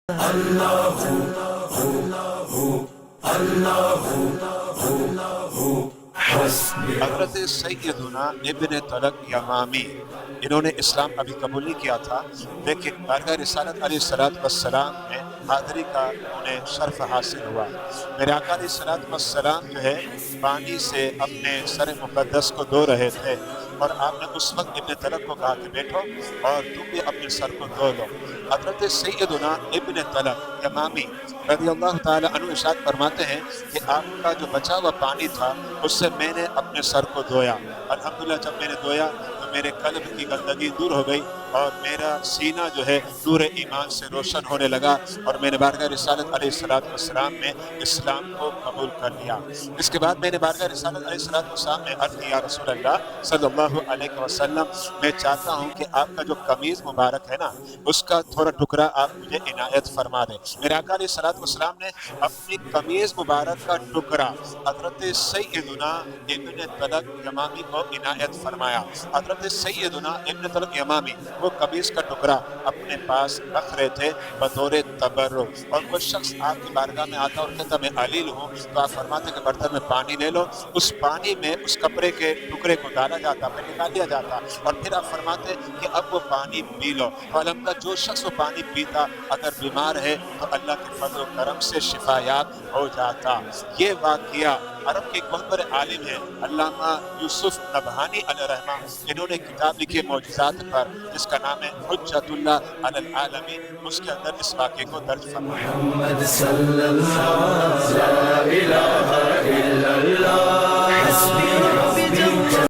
حضرت سیدنا ابن طلق یمامی، انہوں نے اسلام ابھی قبول نہیں کیا تھا، لیکن بارگاہ رسالت علیہ السلام میں حاضری کا انہیں شرف حاصل ہوا۔ میرے آقا علیہ السلام جو ہے پانی سے اپنے سر مقدس کو دھو رہے تھے، اور آپ نے اس وقت ابن طلق کو کہا کہ بیٹھو اور تم بھی اپنے سر کو دھو لو۔ حضرت سیدنا ابن طلق یمامی رضی اللہ تعالی عنہ ارشاد فرماتے ہیں کہ آپ کا جو بچا ہوا پانی تھا اس سے میں نے اپنے سر کو دھویا۔ الحمدللہ جب میں نے دھویا تو میرے قلب کی گندگی دور ہو گئی اور میرا سینہ جو ہے نور ایمان سے روشن ہونے لگا، اور میں نے بارگاہ رسالت علیہ السلام میں اسلام کو قبول کر لیا۔ اس کے بعد میں نے بارگاہ رسالت علیہ السلام میں عرض کیا، رسول اللہ صلی اللہ علیہ وسلم، میں چاہتا ہوں کہ آپ کا جو قمیض مبارک ہے نا، اس کا تھوڑا ٹکڑا آپ مجھے عنایت فرما دیں۔ میرے آقا علیہ السلام نے اپنی قمیض مبارک کا ٹکڑا حضرت سیدنا ابن طلق یمامی کو عنایت فرمایا۔ حضرت سیدنا ابن طلق یمامی وہ قمیض کا ٹکڑا اپنے پاس رکھ رہے تھے بطور تبرک، اور کوئی شخص آپ کی بارگاہ میں آتا اور کہتا میں علیل ہوں، تو آپ فرماتے کہ برتن میں پانی لے لو، اس پانی میں اس کپڑے کے ٹکڑے کو ڈالا جاتا، پھر نکال لیا جاتا، اور پھر آپ فرماتے کہ اب وہ پانی پی لو۔ تو الحمدللہ جو شخص وہ پانی پیتا اگر بیمار ہے تو اللہ کے فضل و کرم سے شفا یاب ہو جاتا۔ یہ واقعہ عرب کے بہت بڑے عالم ہیں علامہ یوسف نبہانی علیہ رحمہ، انہوں نے کتاب لکھی معجزات پر جس کا نام ہے حجت اللہ علی العالمین، اس کے اندر اس واقعے کو درج فرمایا۔ محمد صلی اللہ لا الہ الا اللہ حسبی ربی